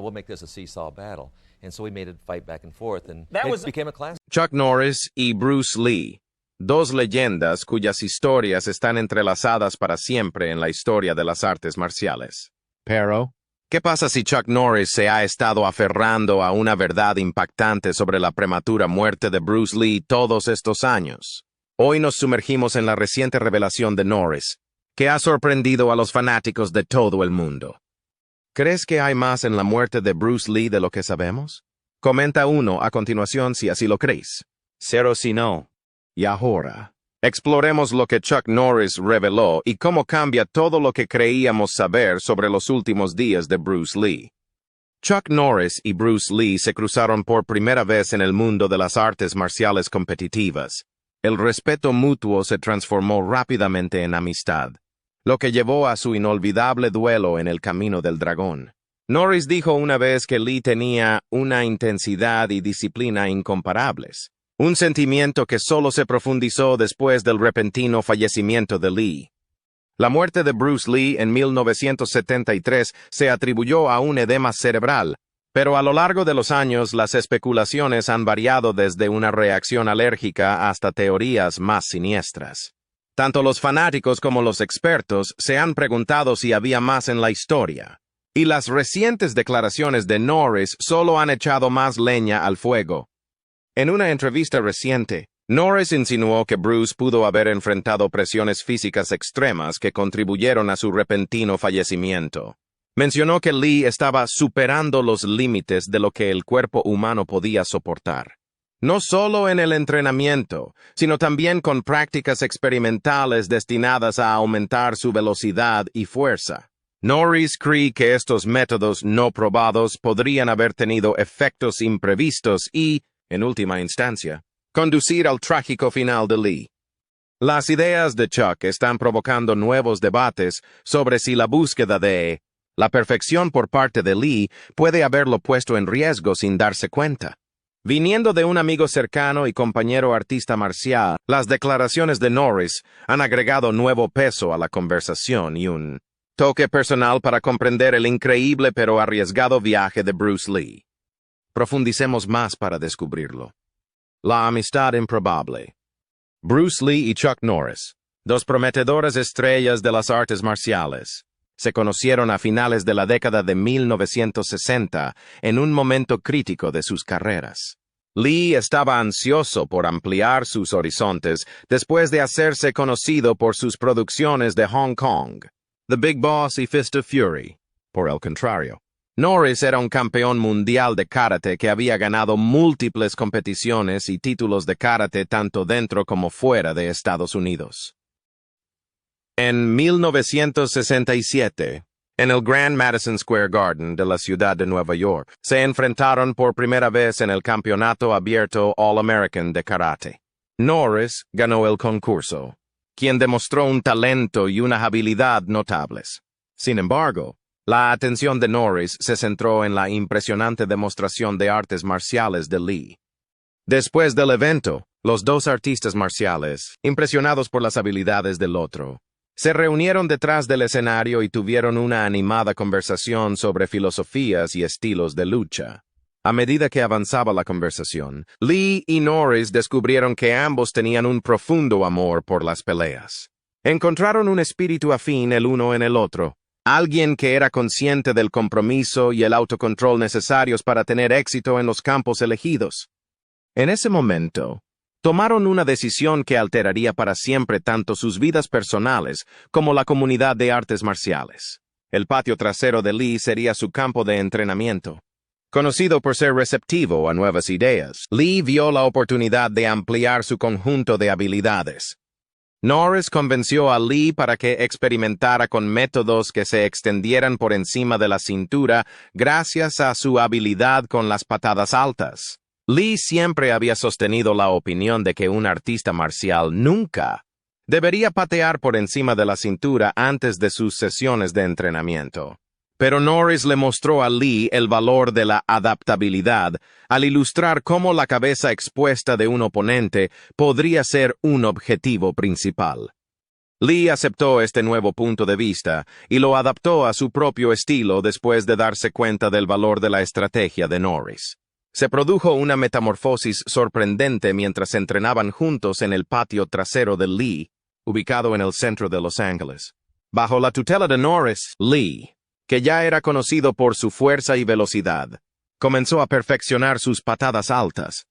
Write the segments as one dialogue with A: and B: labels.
A: we'll make this a seesaw battle. And so we made it fight back and forth, and became a classic.
B: Chuck Norris y Bruce Lee, dos leyendas cuyas historias están entrelazadas para siempre en la historia de las artes marciales. Pero, ¿qué pasa si Chuck Norris se ha estado aferrando a una verdad impactante sobre la prematura muerte de Bruce Lee todos estos años? Hoy nos sumergimos en la reciente revelación de Norris, que ha sorprendido a los fanáticos de todo el mundo. ¿Crees que hay más en la muerte de Bruce Lee de lo que sabemos? Comenta uno a continuación si así lo crees. Cero si no. Y ahora, exploremos lo que Chuck Norris reveló y cómo cambia todo lo que creíamos saber sobre los últimos días de Bruce Lee. Chuck Norris y Bruce Lee se cruzaron por primera vez en el mundo de las artes marciales competitivas. El respeto mutuo se transformó rápidamente en amistad, lo que llevó a su inolvidable duelo en el Camino del Dragón. Norris dijo una vez que Lee tenía una intensidad y disciplina incomparables, un sentimiento que solo se profundizó después del repentino fallecimiento de Lee. La muerte de Bruce Lee en 1973 se atribuyó a un edema cerebral, pero a lo largo de los años las especulaciones han variado desde una reacción alérgica hasta teorías más siniestras. Tanto los fanáticos como los expertos se han preguntado si había más en la historia, y las recientes declaraciones de Norris solo han echado más leña al fuego. En una entrevista reciente, Norris insinuó que Bruce pudo haber enfrentado presiones físicas extremas que contribuyeron a su repentino fallecimiento. Mencionó que Lee estaba superando los límites de lo que el cuerpo humano podía soportar. No solo en el entrenamiento, sino también con prácticas experimentales destinadas a aumentar su velocidad y fuerza. Norris cree que estos métodos no probados podrían haber tenido efectos imprevistos y, en última instancia, conducir al trágico final de Lee. Las ideas de Chuck están provocando nuevos debates sobre si la búsqueda de la perfección por parte de Lee puede haberlo puesto en riesgo sin darse cuenta. Viniendo de un amigo cercano y compañero artista marcial, las declaraciones de Norris han agregado nuevo peso a la conversación y un toque personal para comprender el increíble pero arriesgado viaje de Bruce Lee. Profundicemos más para descubrirlo. La amistad improbable. Bruce Lee y Chuck Norris, dos prometedoras estrellas de las artes marciales, se conocieron a finales de la década de 1960 en un momento crítico de sus carreras. Lee estaba ansioso por ampliar sus horizontes después de hacerse conocido por sus producciones de Hong Kong, The Big Boss y Fist of Fury. Por el contrario, Norris era un campeón mundial de karate que había ganado múltiples competiciones y títulos de karate tanto dentro como fuera de Estados Unidos. En 1967, en el Grand Madison Square Garden de la ciudad de Nueva York, se enfrentaron por primera vez en el Campeonato Abierto All-American de Karate. Norris ganó el concurso, quien demostró un talento y una habilidad notables. Sin embargo, la atención de Norris se centró en la impresionante demostración de artes marciales de Lee. Después del evento, los dos artistas marciales, impresionados por las habilidades del otro, se reunieron detrás del escenario y tuvieron una animada conversación sobre filosofías y estilos de lucha. A medida que avanzaba la conversación, Lee y Norris descubrieron que ambos tenían un profundo amor por las peleas. Encontraron un espíritu afín el uno en el otro, alguien que era consciente del compromiso y el autocontrol necesarios para tener éxito en los campos elegidos. En ese momento, tomaron una decisión que alteraría para siempre tanto sus vidas personales como la comunidad de artes marciales. El patio trasero de Lee sería su campo de entrenamiento. Conocido por ser receptivo a nuevas ideas, Lee vio la oportunidad de ampliar su conjunto de habilidades. Norris convenció a Lee para que experimentara con métodos que se extendieran por encima de la cintura gracias a su habilidad con las patadas altas. Lee siempre había sostenido la opinión de que un artista marcial nunca debería patear por encima de la cintura antes de sus sesiones de entrenamiento. Pero Norris le mostró a Lee el valor de la adaptabilidad al ilustrar cómo la cabeza expuesta de un oponente podría ser un objetivo principal. Lee aceptó este nuevo punto de vista y lo adaptó a su propio estilo después de darse cuenta del valor de la estrategia de Norris. Se produjo una metamorfosis sorprendente mientras entrenaban juntos en el patio trasero de Lee, ubicado en el centro de Los Ángeles. Bajo la tutela de Norris, Lee, que ya era conocido por su fuerza y velocidad, comenzó a perfeccionar sus patadas altas.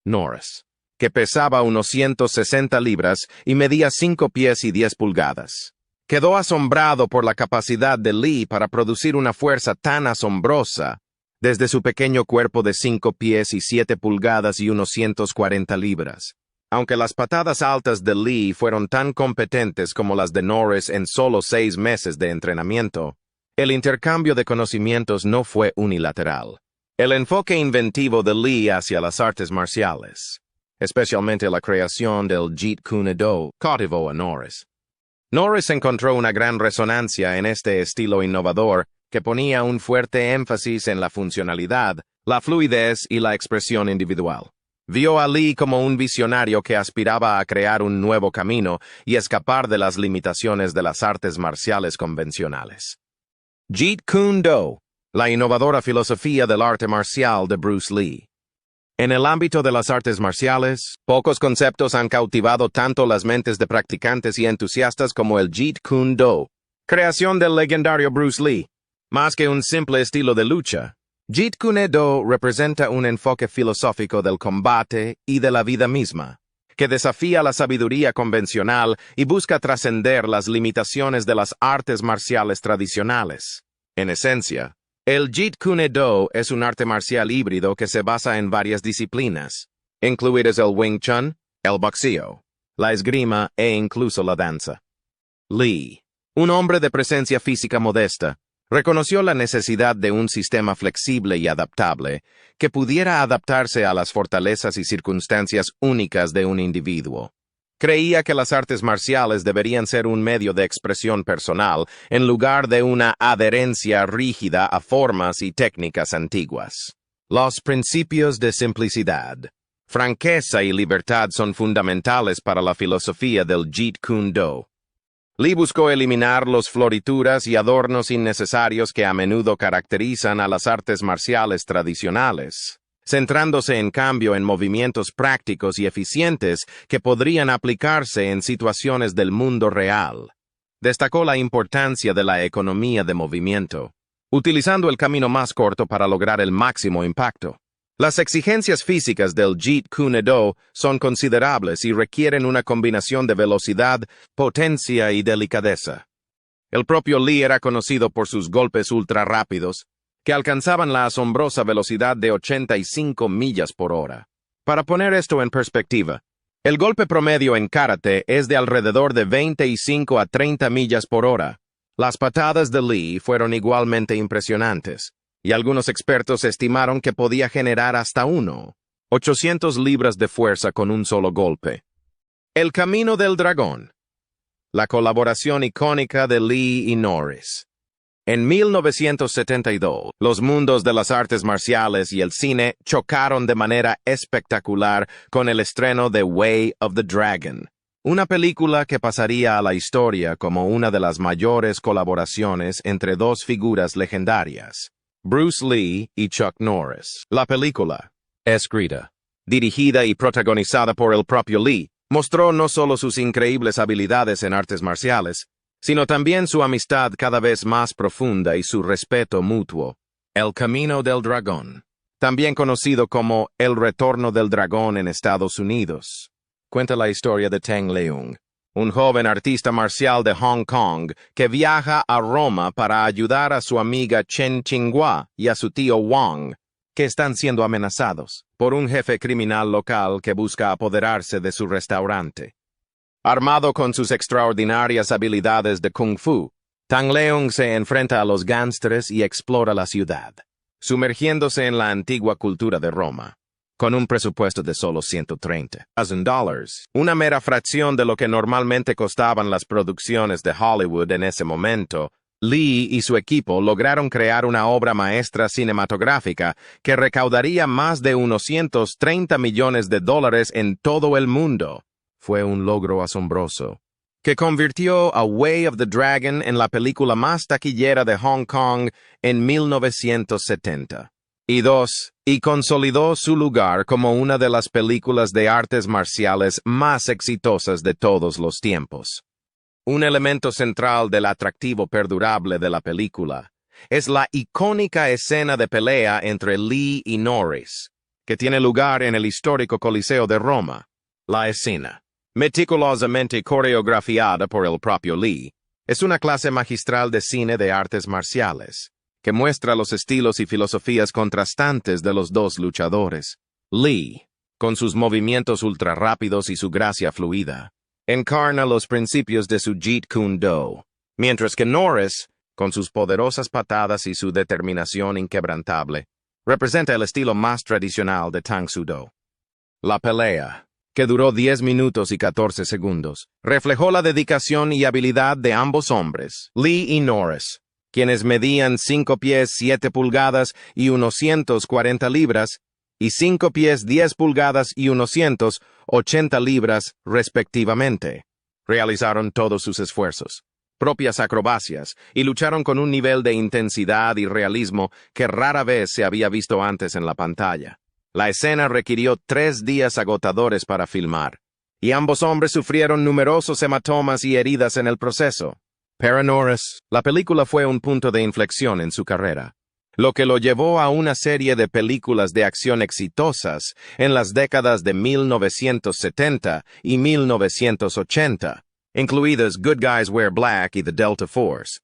B: Norris, que pesaba unos 160 libras y medía 5 pies y 10 pulgadas. Quedó asombrado por la capacidad de Lee para producir una fuerza tan asombrosa desde su pequeño cuerpo de 5 pies y 7 pulgadas y unos 140 libras. Aunque las patadas altas de Lee fueron tan competentes como las de Norris en solo 6 meses de entrenamiento, el intercambio de conocimientos no fue unilateral. El enfoque inventivo de Lee hacia las artes marciales, especialmente la creación del Jeet Kune Do, cautivó a Norris. Norris encontró una gran resonancia en este estilo innovador que ponía un fuerte énfasis en la funcionalidad, la fluidez y la expresión individual. Vio a Lee como un visionario que aspiraba a crear un nuevo camino y escapar de las limitaciones de las artes marciales convencionales. Jeet Kune Do, la innovadora filosofía del arte marcial de Bruce Lee. En el ámbito de las artes marciales, pocos conceptos han cautivado tanto las mentes de practicantes y entusiastas como el Jeet Kune Do, creación del legendario Bruce Lee. Más que un simple estilo de lucha, Jeet Kune Do representa un enfoque filosófico del combate y de la vida misma, que desafía la sabiduría convencional y busca trascender las limitaciones de las artes marciales tradicionales. En esencia, el Jeet Kune Do es un arte marcial híbrido que se basa en varias disciplinas, incluidas el Wing Chun, el boxeo, la esgrima e incluso la danza. Lee, un hombre de presencia física modesta, reconoció la necesidad de un sistema flexible y adaptable que pudiera adaptarse a las fortalezas y circunstancias únicas de un individuo. Creía que las artes marciales deberían ser un medio de expresión personal en lugar de una adherencia rígida a formas y técnicas antiguas. Los principios de simplicidad, franqueza y libertad son fundamentales para la filosofía del Jeet Kune Do. Lee buscó eliminar los florituras y adornos innecesarios que a menudo caracterizan a las artes marciales tradicionales, centrándose en cambio en movimientos prácticos y eficientes que podrían aplicarse en situaciones del mundo real. Destacó la importancia de la economía de movimiento, utilizando el camino más corto para lograr el máximo impacto. Las exigencias físicas del Jeet Kune Do son considerables y requieren una combinación de velocidad, potencia y delicadeza. El propio Lee era conocido por sus golpes ultra rápidos, que alcanzaban la asombrosa velocidad de 85 millas por hora. Para poner esto en perspectiva, el golpe promedio en karate es de alrededor de 25 a 30 millas por hora. Las patadas de Lee fueron igualmente impresionantes, y algunos expertos estimaron que podía generar hasta 800 libras de fuerza con un solo golpe. El camino del dragón. La colaboración icónica de Lee y Norris. En 1972, los mundos de las artes marciales y el cine chocaron de manera espectacular con el estreno de Way of the Dragon, una película que pasaría a la historia como una de las mayores colaboraciones entre dos figuras legendarias, Bruce Lee y Chuck Norris. La película, escrita, dirigida y protagonizada por el propio Lee, mostró no solo sus increíbles habilidades en artes marciales, sino también su amistad cada vez más profunda y su respeto mutuo. El Camino del Dragón, también conocido como El Retorno del Dragón en Estados Unidos, cuenta la historia de Tang Leung, un joven artista marcial de Hong Kong que viaja a Roma para ayudar a su amiga Chen Qinghua y a su tío Wang, que están siendo amenazados por un jefe criminal local que busca apoderarse de su restaurante. Armado con sus extraordinarias habilidades de Kung Fu, Tang Leung se enfrenta a los gángsters y explora la ciudad, sumergiéndose en la antigua cultura de Roma. Con un presupuesto de solo $130,000, una mera fracción de lo que normalmente costaban las producciones de Hollywood en ese momento, Lee y su equipo lograron crear una obra maestra cinematográfica que recaudaría más de unos $130 millones en todo el mundo. Fue un logro asombroso, que convirtió A Way of the Dragon en la película más taquillera de Hong Kong en 1970. Y 2. Y consolidó su lugar como una de las películas de artes marciales más exitosas de todos los tiempos. Un elemento central del atractivo perdurable de la película es la icónica escena de pelea entre Lee y Norris, que tiene lugar en el histórico Coliseo de Roma. La escena, meticulosamente coreografiada por el propio Lee, es una clase magistral de cine de artes marciales, que muestra los estilos y filosofías contrastantes de los dos luchadores. Lee, con sus movimientos ultra rápidos y su gracia fluida, encarna los principios de su Jeet Kune Do, mientras que Norris, con sus poderosas patadas y su determinación inquebrantable, representa el estilo más tradicional de Tang Soo Do. La pelea, que duró 10 minutos y 14 segundos, reflejó la dedicación y habilidad de ambos hombres, Lee y Norris, quienes medían 5 pies 7 pulgadas y unos 140 libras, y 5 pies 10 pulgadas y unos 180 libras, respectivamente. Realizaron todos sus esfuerzos, propias acrobacias, y lucharon con un nivel de intensidad y realismo que rara vez se había visto antes en la pantalla. La escena requirió 3 días agotadores para filmar, y ambos hombres sufrieron numerosos hematomas y heridas en el proceso. Para Norris, la película fue un punto de inflexión en su carrera, lo que lo llevó a una serie de películas de acción exitosas en las décadas de 1970 y 1980, incluidas Good Guys Wear Black y The Delta Force.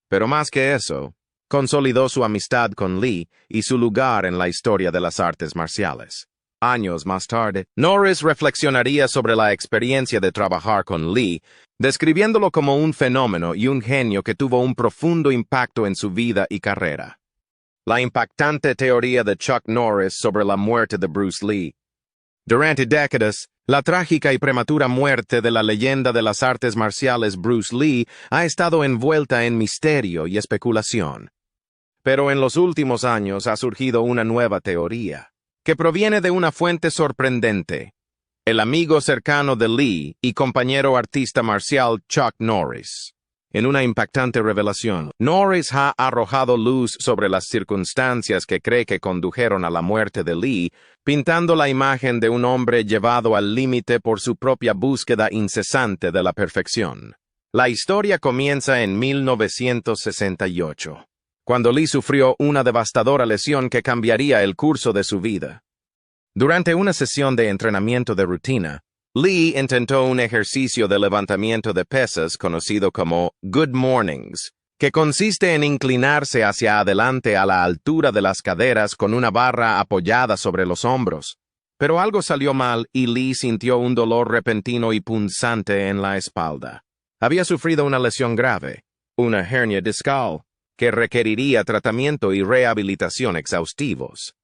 B: Pero más que eso, consolidó su amistad con Lee y su lugar en la historia de las artes marciales. Años más tarde, Norris reflexionaría sobre la experiencia de trabajar con Lee, describiéndolo como un fenómeno y un genio que tuvo un profundo impacto en su vida y carrera. La impactante teoría de Chuck Norris sobre la muerte de Bruce Lee. Durante décadas, la trágica y prematura muerte de la leyenda de las artes marciales Bruce Lee ha estado envuelta en misterio y especulación. Pero en los últimos años ha surgido una nueva teoría, que proviene de una fuente sorprendente: el amigo cercano de Lee y compañero artista marcial Chuck Norris. En una impactante revelación, Norris ha arrojado luz sobre las circunstancias que cree que condujeron a la muerte de Lee, pintando la imagen de un hombre llevado al límite por su propia búsqueda incesante de la perfección. La historia comienza en 1968, cuando Lee sufrió una devastadora lesión que cambiaría el curso de su vida. Durante una sesión de entrenamiento de rutina, Lee intentó un ejercicio de levantamiento de pesas conocido como Good Mornings, que consiste en inclinarse hacia adelante a la altura de las caderas con una barra apoyada sobre los hombros. Pero algo salió mal y Lee sintió un dolor repentino y punzante en la espalda. Había sufrido una lesión grave, una hernia discal, que requeriría tratamiento y rehabilitación exhaustivos.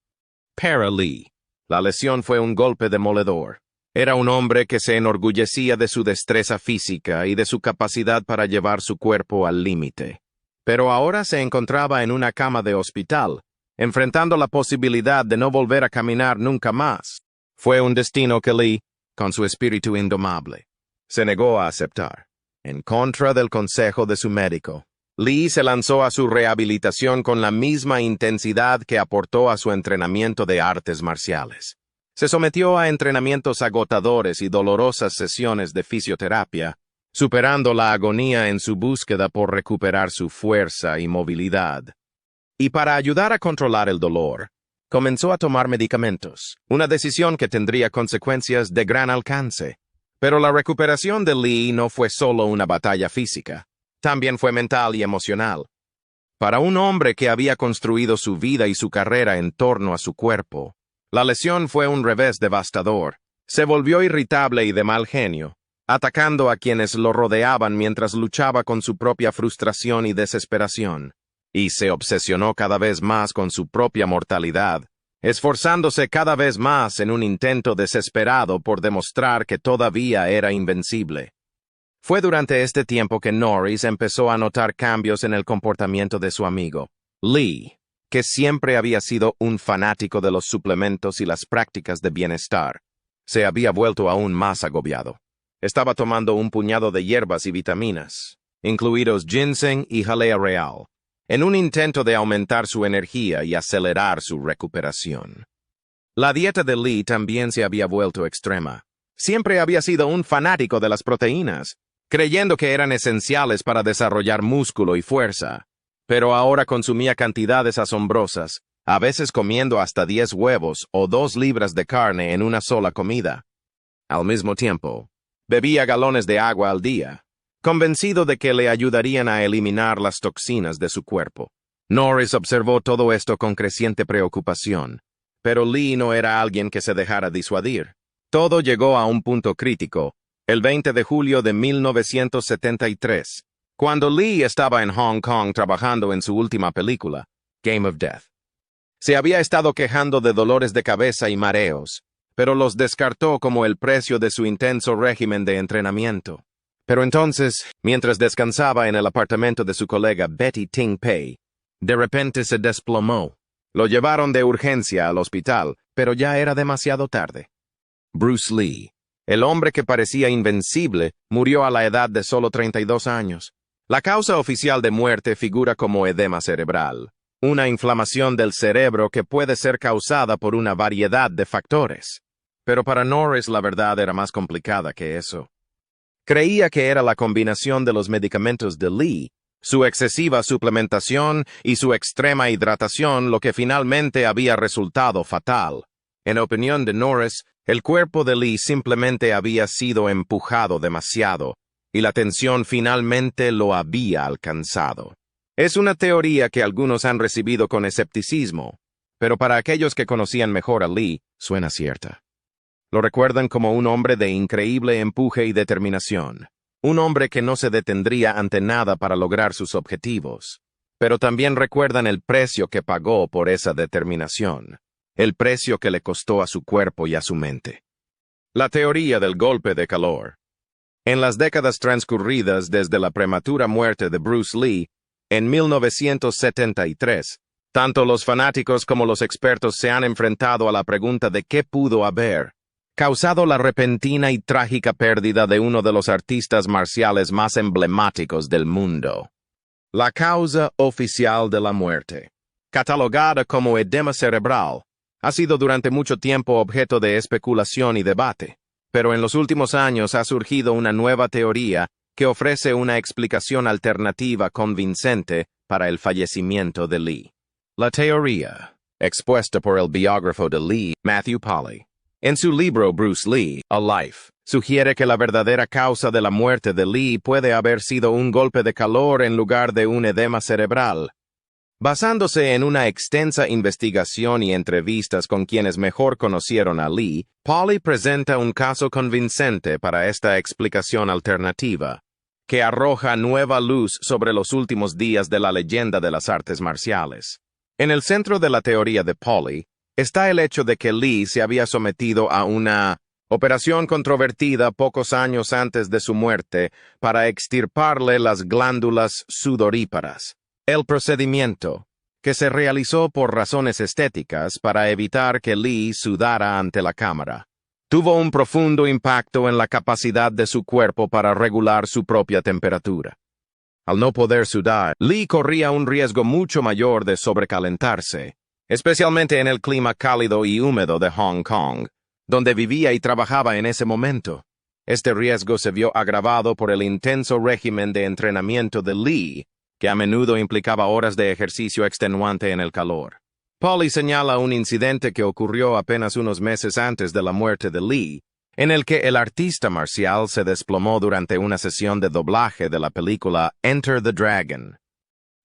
B: Para Lee, la lesión fue un golpe demoledor. Era un hombre que se enorgullecía de su destreza física y de su capacidad para llevar su cuerpo al límite. Pero ahora se encontraba en una cama de hospital, enfrentando la posibilidad de no volver a caminar nunca más. Fue un destino que Lee, con su espíritu indomable, se negó a aceptar. En contra del consejo de su médico, Lee se lanzó a su rehabilitación con la misma intensidad que aportó a su entrenamiento de artes marciales. Se sometió a entrenamientos agotadores y dolorosas sesiones de fisioterapia, superando la agonía en su búsqueda por recuperar su fuerza y movilidad. Y para ayudar a controlar el dolor, comenzó a tomar medicamentos, una decisión que tendría consecuencias de gran alcance. Pero la recuperación de Lee no fue solo una batalla física, también fue mental y emocional. Para un hombre que había construido su vida y su carrera en torno a su cuerpo, la lesión fue un revés devastador. Se volvió irritable y de mal genio, atacando a quienes lo rodeaban mientras luchaba con su propia frustración y desesperación. Y se obsesionó cada vez más con su propia mortalidad, esforzándose cada vez más en un intento desesperado por demostrar que todavía era invencible. Fue durante este tiempo que Norris empezó a notar cambios en el comportamiento de su amigo, Lee, que siempre había sido un fanático de los suplementos y las prácticas de bienestar. Se había vuelto aún más agobiado. estaba tomando un puñado de hierbas y vitaminas, incluidos ginseng y jalea real, en un intento de aumentar su energía y acelerar su recuperación. La dieta de Lee también se había vuelto extrema. Siempre había sido un fanático de las proteínas, creyendo que eran esenciales para desarrollar músculo y fuerza, pero ahora consumía cantidades asombrosas, a veces comiendo hasta 10 huevos o 2 libras de carne en una sola comida. Al mismo tiempo, bebía galones de agua al día, convencido de que le ayudarían a eliminar las toxinas de su cuerpo. Norris observó todo esto con creciente preocupación, pero Lee no era alguien que se dejara disuadir. Todo llegó a un punto crítico, el 20 de julio de 1973, cuando Lee estaba en Hong Kong trabajando en su última película, Game of Death. Se había estado quejando de dolores de cabeza y mareos, pero los descartó como el precio de su intenso régimen de entrenamiento. Pero entonces, mientras descansaba en el apartamento de su colega Betty Ting Pei, de repente se desplomó. Lo llevaron de urgencia al hospital, pero ya era demasiado tarde. Bruce Lee, el hombre que parecía invencible, murió a la edad de solo 32 años. La causa oficial de muerte figura como edema cerebral, una inflamación del cerebro que puede ser causada por una variedad de factores. Pero para Norris la verdad era más complicada que eso. Creía que era la combinación de los medicamentos de Lee, su excesiva suplementación y su extrema hidratación lo que finalmente había resultado fatal. En opinión de Norris, el cuerpo de Lee simplemente había sido empujado demasiado, y la tensión finalmente lo había alcanzado. Es una teoría que algunos han recibido con escepticismo, pero para aquellos que conocían mejor a Lee, suena cierta. Lo recuerdan como un hombre de increíble empuje y determinación, un hombre que no se detendría ante nada para lograr sus objetivos, pero también recuerdan el precio que pagó por esa determinación, el precio que le costó a su cuerpo y a su mente. La teoría del golpe de calor. En las décadas transcurridas desde la prematura muerte de Bruce Lee, en 1973, tanto los fanáticos como los expertos se han enfrentado a la pregunta de qué pudo haber causado la repentina y trágica pérdida de uno de los artistas marciales más emblemáticos del mundo. La causa oficial de la muerte, catalogada como edema cerebral, ha sido durante mucho tiempo objeto de especulación y debate, pero en los últimos años ha surgido una nueva teoría que ofrece una explicación alternativa convincente para el fallecimiento de Lee. La teoría, expuesta por el biógrafo de Lee, Matthew Polly, en su libro Bruce Lee, A Life, sugiere que la verdadera causa de la muerte de Lee puede haber sido un golpe de calor en lugar de un edema cerebral. Basándose en una extensa investigación y entrevistas con quienes mejor conocieron a Lee, Polly presenta un caso convincente para esta explicación alternativa, que arroja nueva luz sobre los últimos días de la leyenda de las artes marciales. En el centro de la teoría de Polly está el hecho de que Lee se había sometido a una operación controvertida pocos años antes de su muerte para extirparle las glándulas sudoríparas. El procedimiento, que se realizó por razones estéticas para evitar que Lee sudara ante la cámara, tuvo un profundo impacto en la capacidad de su cuerpo para regular su propia temperatura. Al no poder sudar, Lee corría un riesgo mucho mayor de sobrecalentarse, especialmente en el clima cálido y húmedo de Hong Kong, donde vivía y trabajaba en ese momento. Este riesgo se vio agravado por el intenso régimen de entrenamiento de Lee, que a menudo implicaba horas de ejercicio extenuante en el calor. Polly señala un incidente que ocurrió apenas unos meses antes de la muerte de Lee, en el que el artista marcial se desplomó durante una sesión de doblaje de la película Enter the Dragon.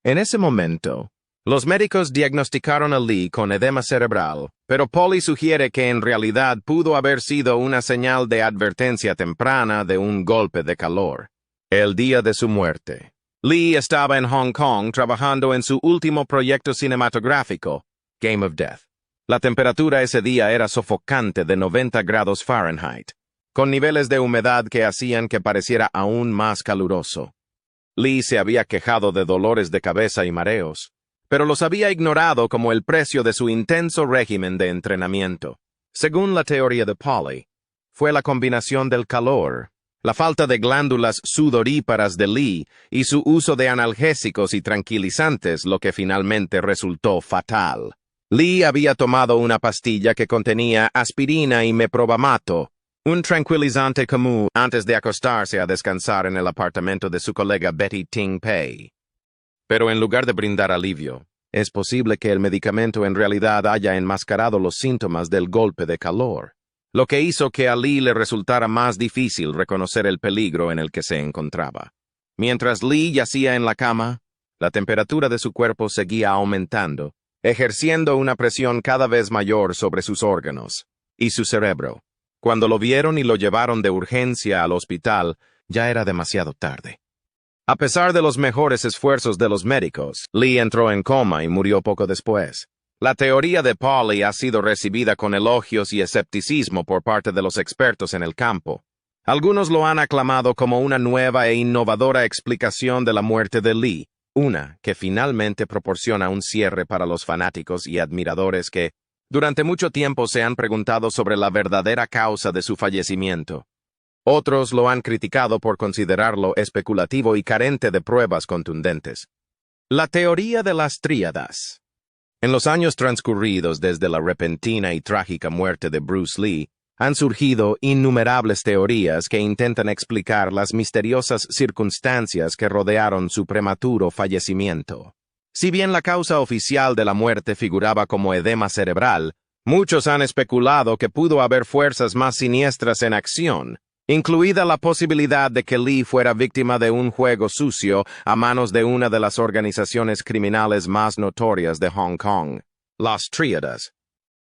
B: En ese momento, los médicos diagnosticaron a Lee con edema cerebral, pero Polly sugiere que en realidad pudo haber sido una señal de advertencia temprana de un golpe de calor. El día de su muerte, Lee estaba en Hong Kong trabajando en su último proyecto cinematográfico, Game of Death. La temperatura ese día era sofocante de 90 grados Fahrenheit, con niveles de humedad que hacían que pareciera aún más caluroso. Lee se había quejado de dolores de cabeza y mareos, pero los había ignorado como el precio de su intenso régimen de entrenamiento. Según la teoría de Polly, fue la combinación del calor, La falta de glándulas sudoríparas de Lee y su uso de analgésicos y tranquilizantes lo que finalmente resultó fatal. Lee había tomado una pastilla que contenía aspirina y meprobamato, un tranquilizante común, antes de acostarse a descansar en el apartamento de su colega Betty Ting Pei. Pero en lugar de brindar alivio, es posible que el medicamento en realidad haya enmascarado los síntomas del golpe de calor, lo que hizo que a Lee le resultara más difícil reconocer el peligro en el que se encontraba. Mientras Lee yacía en la cama, la temperatura de su cuerpo seguía aumentando, ejerciendo una presión cada vez mayor sobre sus órganos y su cerebro. Cuando lo vieron y lo llevaron de urgencia al hospital, ya era demasiado tarde. A pesar de los mejores esfuerzos de los médicos, Lee entró en coma y murió poco después. La teoría de Pauly ha sido recibida con elogios y escepticismo por parte de los expertos en el campo. Algunos lo han aclamado como una nueva e innovadora explicación de la muerte de Lee, una que finalmente proporciona un cierre para los fanáticos y admiradores que, durante mucho tiempo, se han preguntado sobre la verdadera causa de su fallecimiento. Otros lo han criticado por considerarlo especulativo y carente de pruebas contundentes. La teoría de las tríadas. En los años transcurridos desde la repentina y trágica muerte de Bruce Lee, han surgido innumerables teorías que intentan explicar las misteriosas circunstancias que rodearon su prematuro fallecimiento. Si bien la causa oficial de la muerte figuraba como edema cerebral, muchos han especulado que pudo haber fuerzas más siniestras en acción, incluida la posibilidad de que Lee fuera víctima de un juego sucio a manos de una de las organizaciones criminales más notorias de Hong Kong, las Tríadas.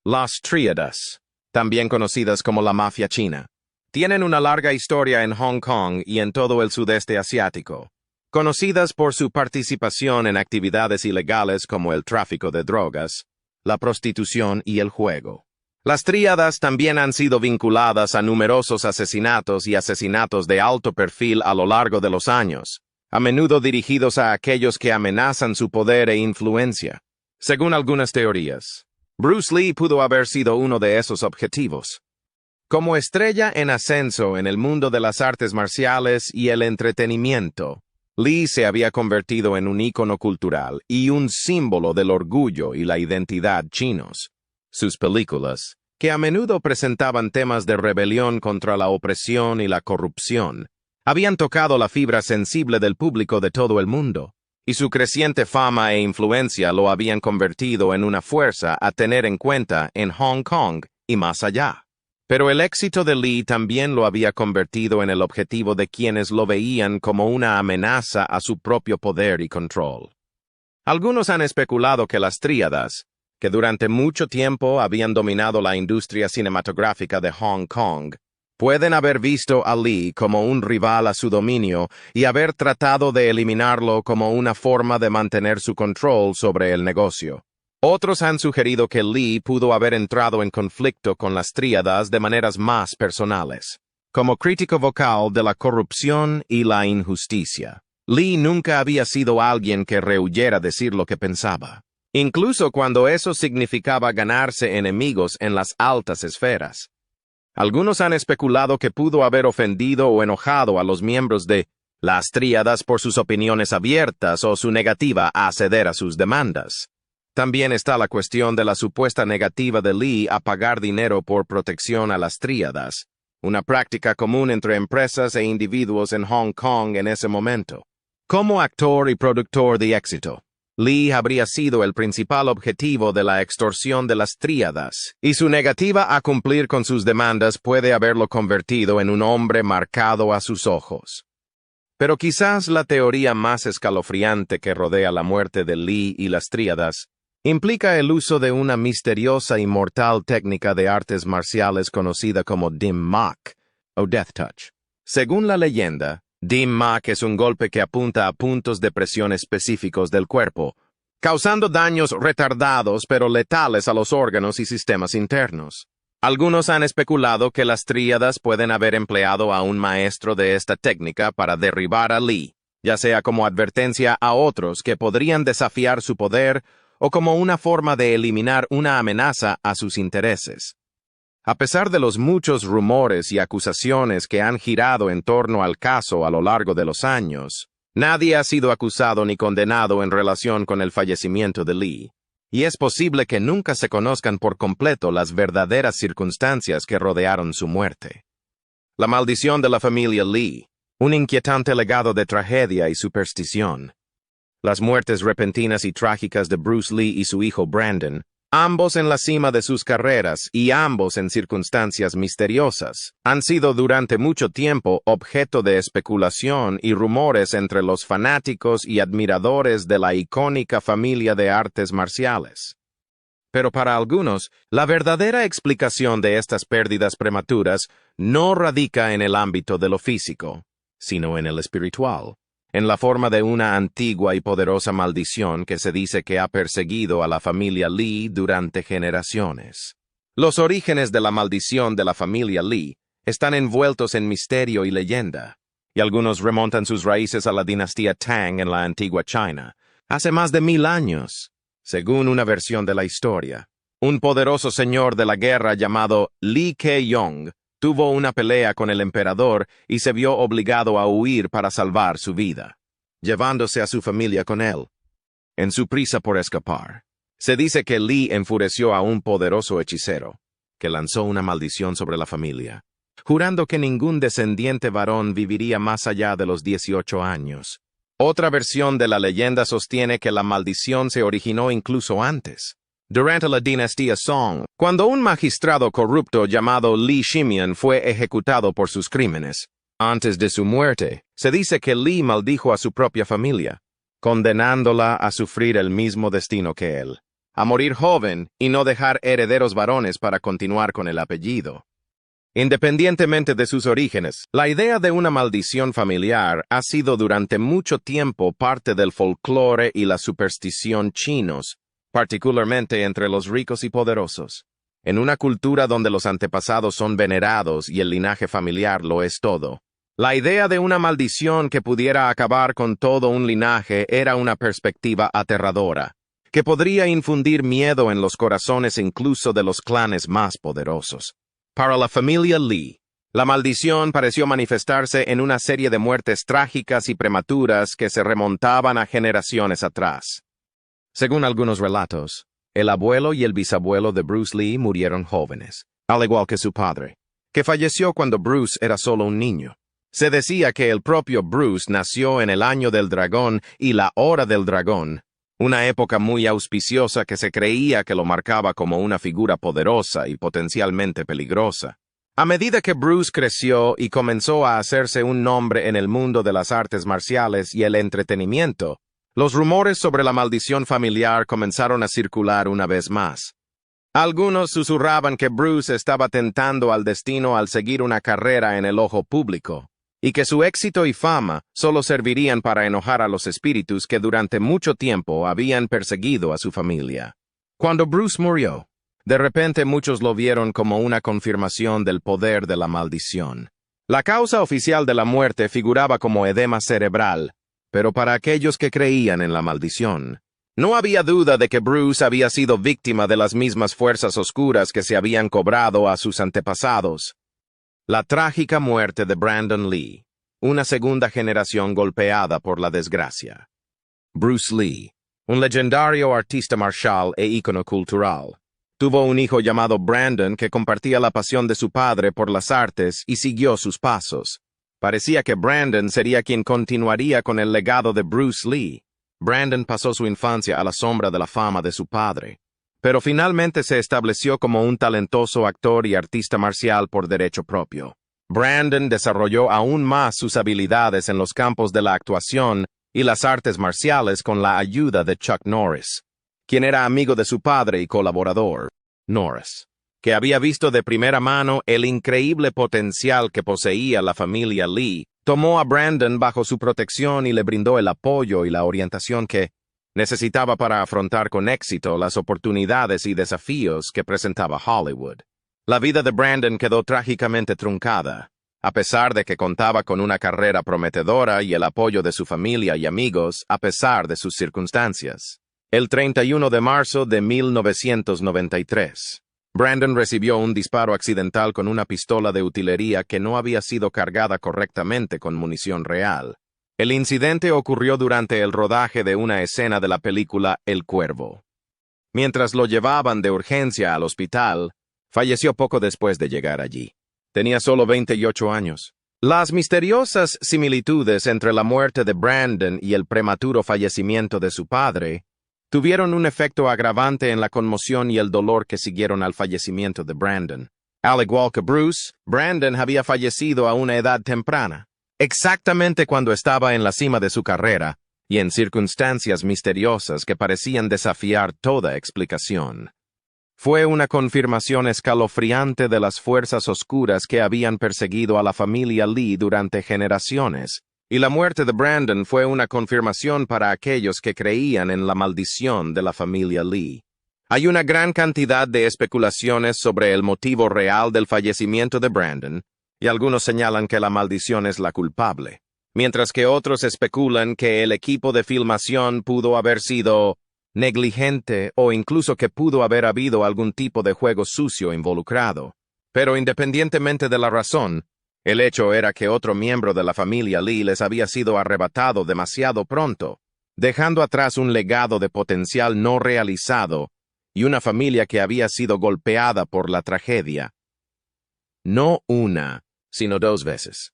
B: Las Tríadas, también conocidas como la mafia china, tienen una larga historia en Hong Kong y en todo el sudeste asiático, conocidas por su participación en actividades ilegales como el tráfico de drogas, la prostitución y el juego. Las tríadas también han sido vinculadas a numerosos asesinatos y asesinatos de alto perfil a lo largo de los años, a menudo dirigidos a aquellos que amenazan su poder e influencia. Según algunas teorías, Bruce Lee pudo haber sido uno de esos objetivos. Como estrella en ascenso en el mundo de las artes marciales y el entretenimiento, Lee se había convertido en un ícono cultural y un símbolo del orgullo y la identidad chinos. Sus películas, que a menudo presentaban temas de rebelión contra la opresión y la corrupción, habían tocado la fibra sensible del público de todo el mundo, y su creciente fama e influencia lo habían convertido en una fuerza a tener en cuenta en Hong Kong y más allá. Pero el éxito de Lee también lo había convertido en el objetivo de quienes lo veían como una amenaza a su propio poder y control. Algunos han especulado que las tríadas, que durante mucho tiempo habían dominado la industria cinematográfica de Hong Kong, pueden haber visto a Lee como un rival a su dominio y haber tratado de eliminarlo como una forma de mantener su control sobre el negocio. Otros han sugerido que Lee pudo haber entrado en conflicto con las tríadas de maneras más personales, como crítico vocal de la corrupción y la injusticia. Lee nunca había sido alguien que rehuyera decir lo que pensaba, incluso cuando eso significaba ganarse enemigos en las altas esferas. Algunos han especulado que pudo haber ofendido o enojado a los miembros de las tríadas por sus opiniones abiertas o su negativa a ceder a sus demandas. También está la cuestión de la supuesta negativa de Lee a pagar dinero por protección a las tríadas, una práctica común entre empresas e individuos en Hong Kong en ese momento. Como actor y productor de éxito, Lee habría sido el principal objetivo de la extorsión de las tríadas, y su negativa a cumplir con sus demandas puede haberlo convertido en un hombre marcado a sus ojos. Pero quizás la teoría más escalofriante que rodea la muerte de Lee y las tríadas implica el uso de una misteriosa y mortal técnica de artes marciales conocida como Dim Mak, o Death Touch. Según la leyenda, Dim Mak es un golpe que apunta a puntos de presión específicos del cuerpo, causando daños retardados pero letales a los órganos y sistemas internos. Algunos han especulado que las tríadas pueden haber empleado a un maestro de esta técnica para derribar a Lee, ya sea como advertencia a otros que podrían desafiar su poder o como una forma de eliminar una amenaza a sus intereses. A pesar de los muchos rumores y acusaciones que han girado en torno al caso a lo largo de los años, nadie ha sido acusado ni condenado en relación con el fallecimiento de Lee, y es posible que nunca se conozcan por completo las verdaderas circunstancias que rodearon su muerte. La maldición de la familia Lee, un inquietante legado de tragedia y superstición. Las muertes repentinas y trágicas de Bruce Lee y su hijo Brandon, ambos en la cima de sus carreras y ambos en circunstancias misteriosas, han sido durante mucho tiempo objeto de especulación y rumores entre los fanáticos y admiradores de la icónica familia de artes marciales. Pero para algunos, la verdadera explicación de estas pérdidas prematuras no radica en el ámbito de lo físico, sino en el espiritual, en la forma de una antigua y poderosa maldición que se dice que ha perseguido a la familia Lee durante generaciones. Los orígenes de la maldición de la familia Lee están envueltos en misterio y leyenda, y algunos remontan sus raíces a la dinastía Tang en la antigua China, hace más de 1000 años. Según una versión de la historia, un poderoso señor de la guerra llamado Li Keyong tuvo una pelea con el emperador y se vio obligado a huir para salvar su vida, llevándose a su familia con él. En su prisa por escapar, se dice que Li enfureció a un poderoso hechicero, que lanzó una maldición sobre la familia, jurando que ningún descendiente varón viviría más allá de los 18 años. Otra versión de la leyenda sostiene que la maldición se originó incluso antes, durante la dinastía Song, cuando un magistrado corrupto llamado Li Shimian fue ejecutado por sus crímenes. Antes de su muerte, se dice que Li maldijo a su propia familia, condenándola a sufrir el mismo destino que él, a morir joven y no dejar herederos varones para continuar con el apellido. Independientemente de sus orígenes, la idea de una maldición familiar ha sido durante mucho tiempo parte del folclore y la superstición chinos, particularmente entre los ricos y poderosos. En una cultura donde los antepasados son venerados y el linaje familiar lo es todo, la idea de una maldición que pudiera acabar con todo un linaje era una perspectiva aterradora, que podría infundir miedo en los corazones incluso de los clanes más poderosos. Para la familia Lee, la maldición pareció manifestarse en una serie de muertes trágicas y prematuras que se remontaban a generaciones atrás. Según algunos relatos, el abuelo y el bisabuelo de Bruce Lee murieron jóvenes, al igual que su padre, que falleció cuando Bruce era solo un niño. Se decía que el propio Bruce nació en el año del dragón y la hora del dragón, una época muy auspiciosa que se creía que lo marcaba como una figura poderosa y potencialmente peligrosa. A medida que Bruce creció y comenzó a hacerse un nombre en el mundo de las artes marciales y el entretenimiento, los rumores sobre la maldición familiar comenzaron a circular una vez más. Algunos susurraban que Bruce estaba tentando al destino al seguir una carrera en el ojo público, y que su éxito y fama solo servirían para enojar a los espíritus que durante mucho tiempo habían perseguido a su familia. Cuando Bruce murió, de repente muchos lo vieron como una confirmación del poder de la maldición. La causa oficial de la muerte figuraba como edema cerebral, pero para aquellos que creían en la maldición, no había duda de que Bruce había sido víctima de las mismas fuerzas oscuras que se habían cobrado a sus antepasados. La trágica muerte de Brandon Lee, una segunda generación golpeada por la desgracia. Bruce Lee, un legendario artista marcial e ícono cultural, tuvo un hijo llamado Brandon que compartía la pasión de su padre por las artes y siguió sus pasos. Parecía que Brandon sería quien continuaría con el legado de Bruce Lee. Brandon pasó su infancia a la sombra de la fama de su padre, pero finalmente se estableció como un talentoso actor y artista marcial por derecho propio. Brandon desarrolló aún más sus habilidades en los campos de la actuación y las artes marciales con la ayuda de Chuck Norris, quien era amigo de su padre y colaborador, Norris, que había visto de primera mano el increíble potencial que poseía la familia Lee. Tomó a Brandon bajo su protección y le brindó el apoyo y la orientación que necesitaba para afrontar con éxito las oportunidades y desafíos que presentaba Hollywood. La vida de Brandon quedó trágicamente truncada, a pesar de que contaba con una carrera prometedora y el apoyo de su familia y amigos a pesar de sus circunstancias. El 31 de marzo de 1993, Brandon recibió un disparo accidental con una pistola de utilería que no había sido cargada correctamente con munición real. El incidente ocurrió durante el rodaje de una escena de la película El Cuervo. Mientras lo llevaban de urgencia al hospital, falleció poco después de llegar allí. Tenía solo 28 años. Las misteriosas similitudes entre la muerte de Brandon y el prematuro fallecimiento de su padre tuvieron un efecto agravante en la conmoción y el dolor que siguieron al fallecimiento de Brandon. Al igual que Bruce, Brandon había fallecido a una edad temprana, exactamente cuando estaba en la cima de su carrera y en circunstancias misteriosas que parecían desafiar toda explicación. Fue una confirmación escalofriante de las fuerzas oscuras que habían perseguido a la familia Lee durante generaciones, y la muerte de Brandon fue una confirmación para aquellos que creían en la maldición de la familia Lee. Hay una gran cantidad de especulaciones sobre el motivo real del fallecimiento de Brandon, y algunos señalan que la maldición es la culpable, mientras que otros especulan que el equipo de filmación pudo haber sido negligente o incluso que pudo haber habido algún tipo de juego sucio involucrado. Pero independientemente de la razón, el hecho era que otro miembro de la familia Lee les había sido arrebatado demasiado pronto, dejando atrás un legado de potencial no realizado y una familia que había sido golpeada por la tragedia. No una, sino 2 veces.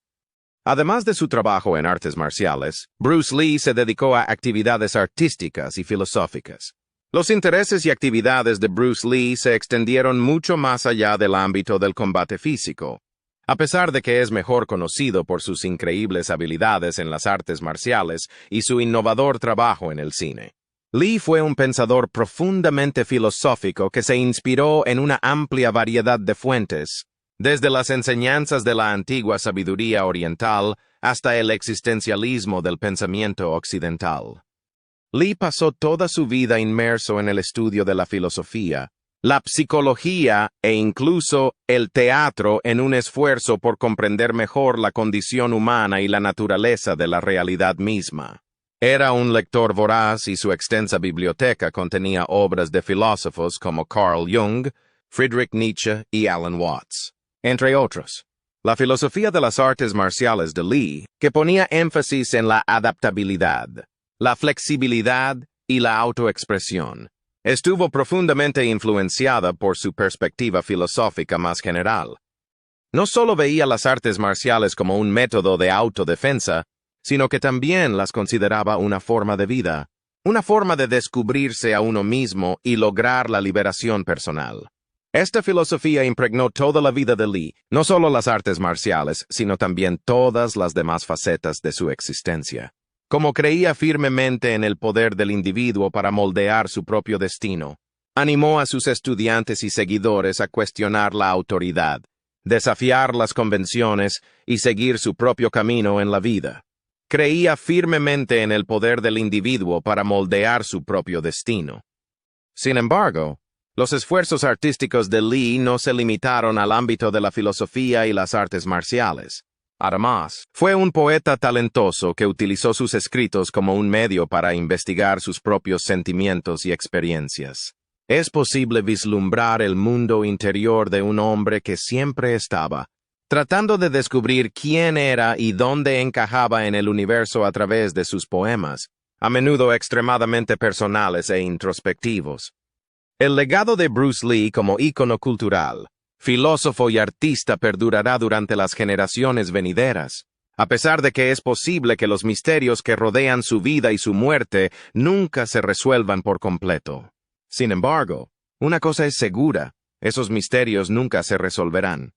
B: Además de su trabajo en artes marciales, Bruce Lee se dedicó a actividades artísticas y filosóficas. Los intereses y actividades de Bruce Lee se extendieron mucho más allá del ámbito del combate físico. A pesar de que es mejor conocido por sus increíbles habilidades en las artes marciales y su innovador trabajo en el cine, Lee fue un pensador profundamente filosófico que se inspiró en una amplia variedad de fuentes, desde las enseñanzas de la antigua sabiduría oriental hasta el existencialismo del pensamiento occidental. Lee pasó toda su vida inmerso en el estudio de la filosofía, la psicología e incluso el teatro en un esfuerzo por comprender mejor la condición humana y la naturaleza de la realidad misma. Era un lector voraz y su extensa biblioteca contenía obras de filósofos como Carl Jung, Friedrich Nietzsche y Alan Watts, entre otros. La filosofía de las artes marciales de Lee, que ponía énfasis en la adaptabilidad, la flexibilidad y la autoexpresión, estuvo profundamente influenciada por su perspectiva filosófica más general. No solo veía las artes marciales como un método de autodefensa, sino que también las consideraba una forma de vida, una forma de descubrirse a uno mismo y lograr la liberación personal. Esta filosofía impregnó toda la vida de Lee, no solo las artes marciales, sino también todas las demás facetas de su existencia. Como creía firmemente en el poder del individuo para moldear su propio destino, animó a sus estudiantes y seguidores a cuestionar la autoridad, desafiar las convenciones y seguir su propio camino en la vida. Creía firmemente en el poder del individuo para moldear su propio destino. Sin embargo, los esfuerzos artísticos de Lee no se limitaron al ámbito de la filosofía y las artes marciales. Además, fue un poeta talentoso que utilizó sus escritos como un medio para investigar sus propios sentimientos y experiencias. Es posible vislumbrar el mundo interior de un hombre que siempre estaba tratando de descubrir quién era y dónde encajaba en el universo a través de sus poemas, a menudo extremadamente personales e introspectivos. El legado de Bruce Lee como ícono cultural, filósofo y artista perdurará durante las generaciones venideras, a pesar de que es posible que los misterios que rodean su vida y su muerte nunca se resuelvan por completo. Sin embargo, una cosa es segura, esos misterios nunca se resolverán.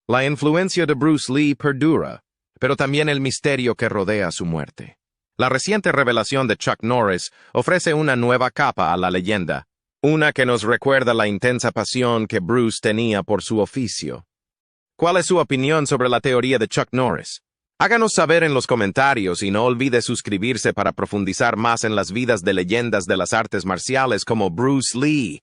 B: La influencia de Bruce Lee perdura, pero también el misterio que rodea su muerte. La reciente revelación de Chuck Norris ofrece una nueva capa a la leyenda, una que nos recuerda la intensa pasión que Bruce tenía por su oficio. ¿Cuál es su opinión sobre la teoría de Chuck Norris? Háganos saber en los comentarios y no olvide suscribirse para profundizar más en las vidas de leyendas de las artes marciales como Bruce Lee.